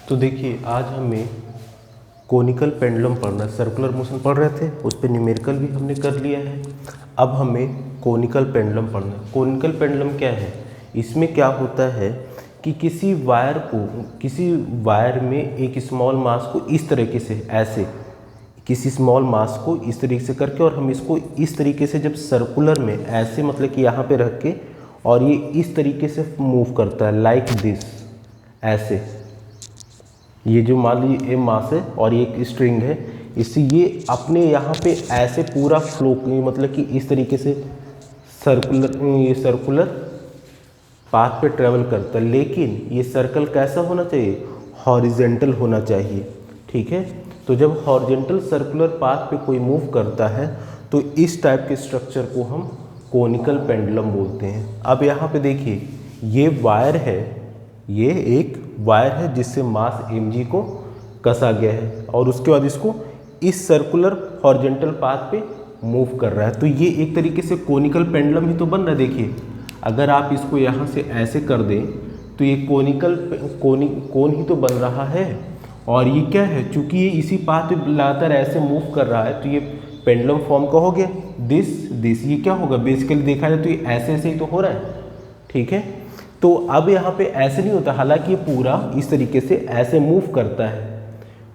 तो देखिए आज हमें कोनिकल पेंडुलम पढ़ना, सर्कुलर मोशन पढ़ रहे थे, उस पर न्यूमेरिकल भी हमने कर लिया है। अब हमें कोनिकल पेंडुलम पढ़ना है। कोनिकल पेंडुलम क्या है? इसमें क्या होता है कि किसी वायर में एक स्मॉल मास को इस तरीके से, ऐसे किसी स्मॉल मास को इस तरीके से करके, और हम इसको इस तरीके से जब सर्कुलर में ऐसे, मतलब कि यहाँ पे रख के, और ये इस तरीके से मूव करता है लाइक दिस, ऐसे। ये जो मान लीजिए ये मास है और ये एक स्ट्रिंग है, इससे ये अपने यहाँ पे ऐसे पूरा फ्लो, मतलब कि इस तरीके से सर्कुलर पाथ पे ट्रेवल करता है। लेकिन ये सर्कल कैसा होना चाहिए? हॉरिजेंटल होना चाहिए। ठीक है, तो जब हॉरिजेंटल सर्कुलर पाथ पे कोई मूव करता है तो इस टाइप के स्ट्रक्चर को हम कोनिकल पेंडुलम बोलते हैं। अब यहाँ पे देखिए, ये वायर है, ये एक वायर है जिससे मास mg को कसा गया है, और उसके बाद इसको इस सर्कुलर हॉरिजेंटल पाथ पे मूव कर रहा है। तो ये एक तरीके से कोनिकल पेंडुलम ही तो बन रहा है। देखिए, अगर आप इसको यहाँ से ऐसे कर दें तो ये कोन ही तो बन रहा है। और ये क्या है? चूंकि ये इसी पाथ पे लगातार ऐसे मूव कर रहा है तो ये पेंडुलम फॉर्म का हो गया। दिस ये क्या होगा? बेसिकली देखा जाए तो ये ऐसे ऐसे ही तो हो रहा है। ठीक है, तो अब यहाँ पे ऐसे नहीं होता, हालांकि ये पूरा इस तरीके से ऐसे मूव करता है।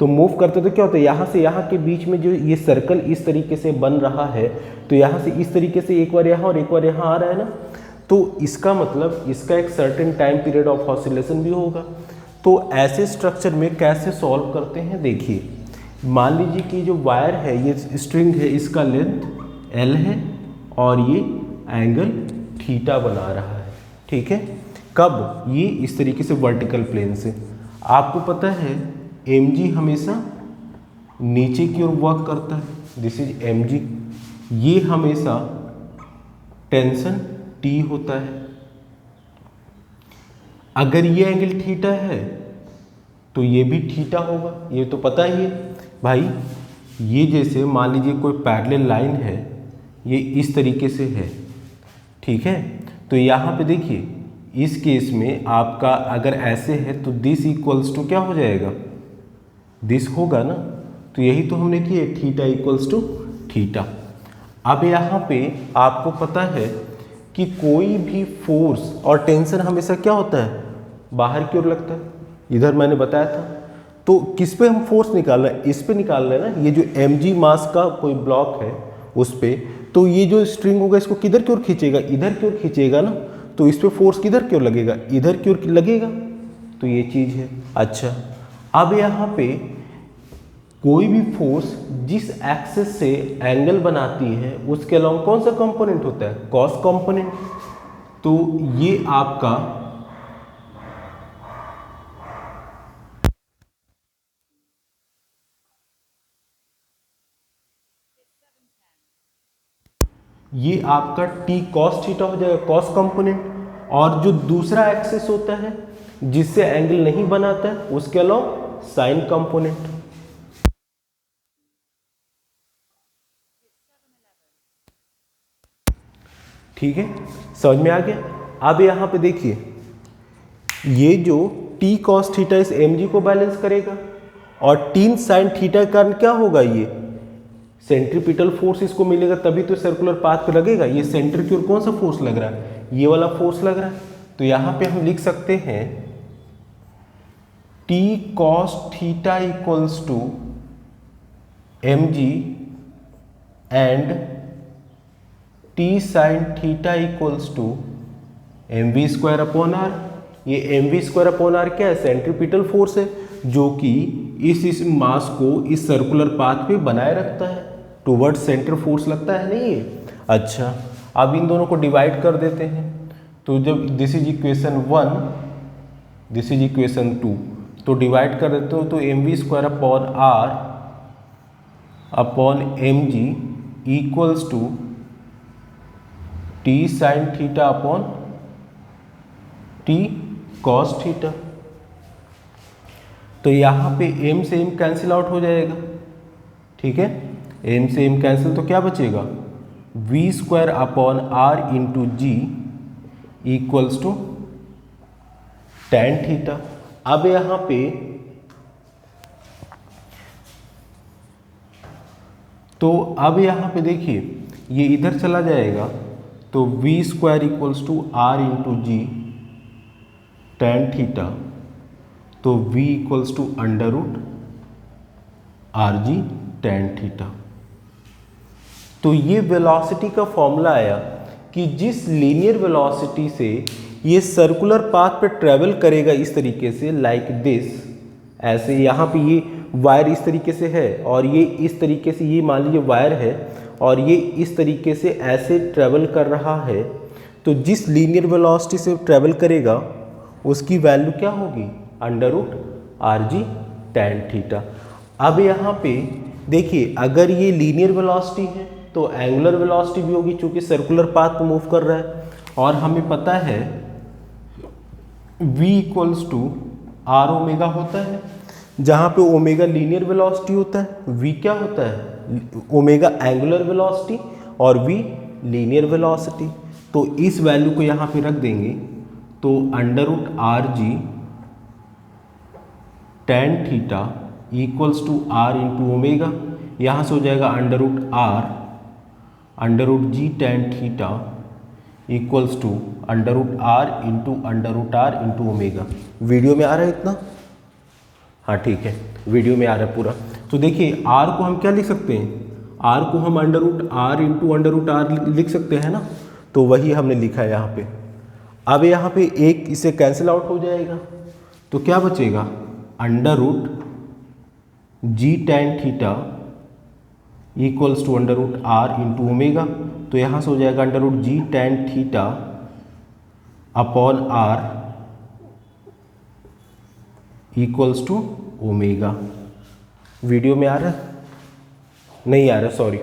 तो मूव करते तो क्या होता है, यहाँ से यहाँ के बीच में जो ये सर्कल इस तरीके से बन रहा है, तो यहाँ से इस तरीके से एक बार यहाँ और एक बार यहाँ आ रहा है ना, तो इसका मतलब इसका एक certain time period of oscillation भी होगा। तो ऐसे स्ट्रक्चर में कैसे सॉल्व करते हैं? देखिए, मान लीजिए कि जो वायर है, ये स्ट्रिंग है, इसका लेंथ एल है और ये एंगल थीटा बना रहा है। ठीक है, कब? ये इस तरीके से वर्टिकल प्लेन से। आपको पता है mg हमेशा नीचे की ओर वर्क करता है, दिस इज mg। ये हमेशा टेंशन T होता है। अगर ये एंगल थीटा है तो ये भी थीटा होगा, ये तो पता ही है भाई। ये जैसे मान लीजिए कोई पैरेलल लाइन है, ये इस तरीके से है। ठीक है, तो यहाँ पे देखिए, इस केस में आपका अगर ऐसे है तो दिस इक्वल्स टू क्या हो जाएगा? दिस होगा ना। तो यही तो हमने किया, थीटा इक्वल्स टू थीटा। अब यहाँ पे आपको पता है कि कोई भी फोर्स और टेंशन हमेशा क्या होता है? बाहर की ओर लगता है। इधर मैंने बताया था। तो किस पे हम फोर्स निकाल रहे हैं? इस पे निकाल रहे हैं ना। ये जो mg मास का कोई ब्लॉक है उस पे, तो ये जो स्ट्रिंग होगा इसको किधर की ओर खींचेगा? इधर की ओर खींचेगा ना। तो इस पे फोर्स किधर की ओर लगेगा? इधर की ओर लगेगा। तो ये चीज है। अच्छा, अब यहाँ पे कोई भी फोर्स जिस एक्सिस से एंगल बनाती है उसके अलावा कौन सा कंपोनेंट होता है? Cos component. तो ये आपका टी कॉस थीटा हो जाएगा, कॉस कंपोनेंट। और जो दूसरा एक्सिस होता है जिससे एंगल नहीं बनाता है उसके अलावा साइन कंपोनेंट। ठीक है, समझ में आ गया। अब यहाँ पे देखिए, ये जो टी कॉस थीटा इस mg को बैलेंस करेगा, और टीन साइन थीटा के कारण क्या होगा? ये सेंट्रीपिटल फोर्स इसको मिलेगा, तभी तो सर्कुलर पाथ पे लगेगा। ये सेंटर की ओर कौन सा फोर्स लग रहा है? ये वाला फोर्स लग रहा है। तो यहाँ पे हम लिख सकते हैं t cos theta equals to mg and t sine theta equals to mv square upon r. ये mv स्क्वायर अपॉन आर क्या है? सेंट्रीपिटल फोर्स है, जो कि इस मास को इस सर्कुलर पाथ पे बनाए रखता है। टुवर्ड सेंटर फोर्स लगता है नहीं ये। अच्छा, अब इन दोनों को डिवाइड कर देते हैं। तो जब this is equation 1, this is equation 2, तो डिवाइड कर देते हो तो mv square upon r upon mg equals to t sine theta upon t cos theta. तो यहाँ पे m से m कैंसिल आउट हो जाएगा। ठीक है, m से m कैंसिल, तो क्या बचेगा? v square upon r into g equals to tan theta. अब यहाँ पे तो अब यहाँ पे देखिए ये इधर चला जाएगा, तो v square equals to r into g tan theta, तो v equals to under root r g tan theta. तो ये वेलोसिटी का फॉर्मूला आया कि जिस लीनियर वेलोसिटी से ये सर्कुलर पाथ पे ट्रेवल करेगा इस तरीके से, लाइक दिस, ऐसे यहाँ पे ये वायर इस तरीके से है और ये इस तरीके से, ये मान लीजिए वायर है और ये इस तरीके से ऐसे ट्रेवल कर रहा है, तो जिस लीनियर वेलोसिटी से ट्रेवल करेगा उसकी वैल्यू क्या होगी, under root r g tan theta. अब यहाँ पे देखिए अगर ये लीनियर वेलोसिटी है तो एंगुलर वेलोसिटी भी होगी, क्योंकि सर्कुलर पाथ पे मूव कर रहा है और हमें पता है v equals to r omega होता है, जहाँ पे ओमेगा लीनियर वेलोसिटी होता है, v क्या होता है, ओमेगा एंगुलर वेलोसिटी और v लीनियर वेलोसिटी। तो इस वैल्यू को यहाँ पे रख देंगे, तो under root r g tan theta equals to r into omega, यहाँ से हो जाएगा under root r under root g tan theta equals to under root r into omega. Video में आ रहा है इतना? हाँ ठीक है, वीडियो में आ रहा है पूरा। तो देखिए आर को हम क्या लिख सकते हैं, आर को हम अंडर रूट आर लिख सकते हैं ना, तो वही हमने लिखा है यहाँ पे। अब यहाँ पे एक इससे कैंसिल आउट हो जाएगा, तो क्या बचेगा, under root g tan theta equals to under root r into omega, तो यहाँ से हो जाएगा under root g tan theta upon r equals to omega. Video में आ रहा है? नहीं आ रहा, सॉरी,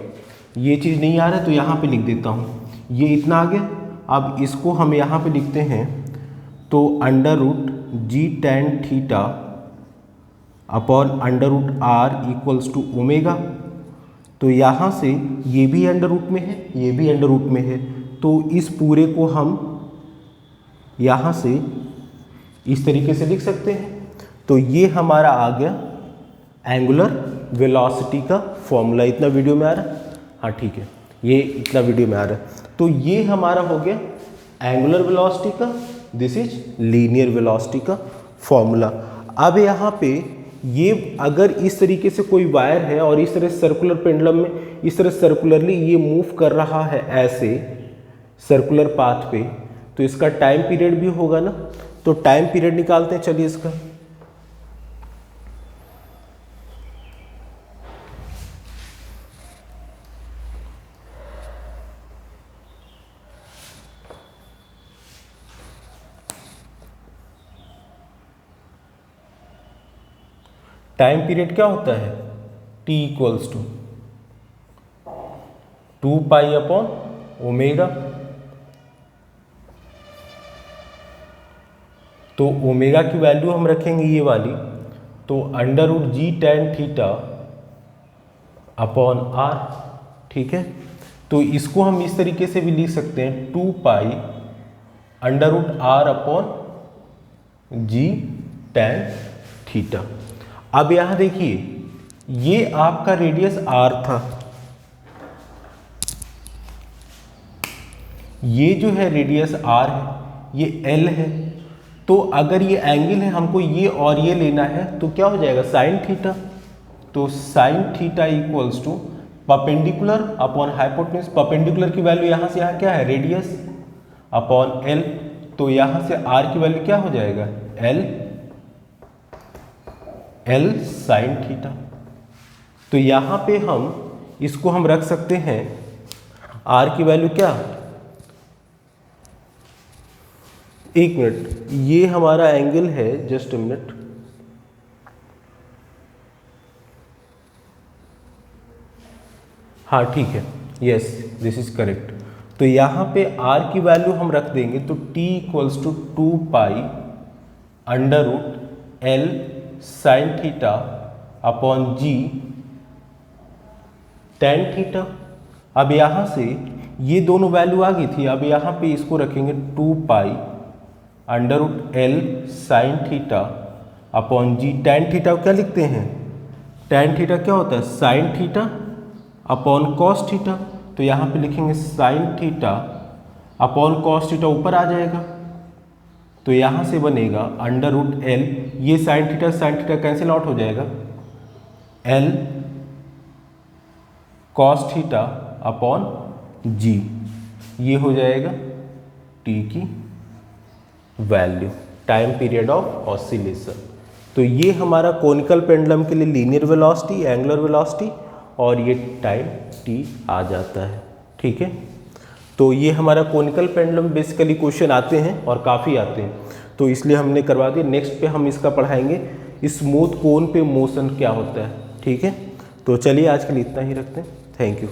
ये चीज़ नहीं आ रहा है तो यहाँ पे लिख देता हूँ, ये इतना आ गया। अब इसको हम यहाँ पे लिखते हैं, तो under root g tan theta upon under root r equals to omega. तो यहाँ से ये भी अंडर रूट में है, ये भी अंडर रूट में है, तो इस पूरे को हम यहाँ से इस तरीके से लिख सकते हैं। तो ये हमारा आ गया एंगुलर वेलोसिटी का फॉर्मूला। इतना वीडियो में आ रहा है? हाँ ठीक है, ये इतना वीडियो में आ रहा है। तो ये हमारा हो गया एंगुलर वेलोसिटी का, दिस इज लीनियर वेलोसिटी का फॉर्मूला। अब यहाँ पे ये अगर इस तरीके से कोई वायर है और इस तरह सर्कुलर पेंडुलम में इस तरह सर्कुलरली ये मूव कर रहा है ऐसे सर्कुलर पाथ पे, तो इसका टाइम पीरियड भी होगा ना, तो टाइम पीरियड निकालते हैं, चलिए इसका। टाइम पीरियड क्या होता है, t equals to 2 pi upon omega. तो ओमेगा की वैल्यू हम रखेंगे ये वाली, तो under root g tan theta upon r, ठीक है। तो इसको हम इस तरीके से भी लिख सकते हैं, 2 pi under root r upon g tan theta. अब यहाँ देखिए ये आपका रेडियस r था, ये जो है रेडियस r है, ये l है। तो अगर ये एंगल है, हमको ये और ये लेना है, तो क्या हो जाएगा, साइन थीटा। तो sine theta equals to perpendicular upon hypotenuse. Perpendicular की वैल्यू यहाँ से यहाँ क्या है, रेडियस अपॉन l, तो यहाँ से r की वैल्यू क्या हो जाएगा, l साइन थीटा। तो यहाँ पे हम इसको हम रख सकते हैं, r की वैल्यू क्या, एक मिनट, ये हमारा एंगल है, जस्ट अ मिनट, हाँ ठीक है, यस दिस इज करेक्ट। तो यहाँ पे r की वैल्यू हम रख देंगे, तो t equals to 2 pi under root l sine theta upon g tan theta. अब यहाँ से ये दोनों वैल्यू आ गई थी, अब यहाँ पे इसको रखेंगे 2 pi under root l sine theta upon g tan theta. क्या लिखते हैं, टेन थीटा क्या होता है, sine theta upon cos theta, तो यहाँ पे लिखेंगे sine theta upon cos theta, ऊपर आ जाएगा तो यहाँ से बनेगा अंडर रूट एल, ये साइन थीटा कैंसिल आउट हो जाएगा, L cos theta upon g, ये हो जाएगा टी की value, time period of oscillation. तो ये हमारा कोनिकल पेंडुलम के लिए लीनियर वेलोसिटी, एंगुलर वेलोसिटी और ये टाइम टी आ जाता है। ठीक है, तो ये हमारा कोनिकल पेंडुलम बेसिकली क्वेश्चन आते हैं और काफ़ी आते हैं, तो इसलिए हमने करवा दिया। नेक्स्ट पे हम इसका पढ़ाएंगे स्मूथ कोन पे मोशन क्या होता है। ठीक है, तो चलिए आज के लिए इतना ही रखते हैं। Thank you.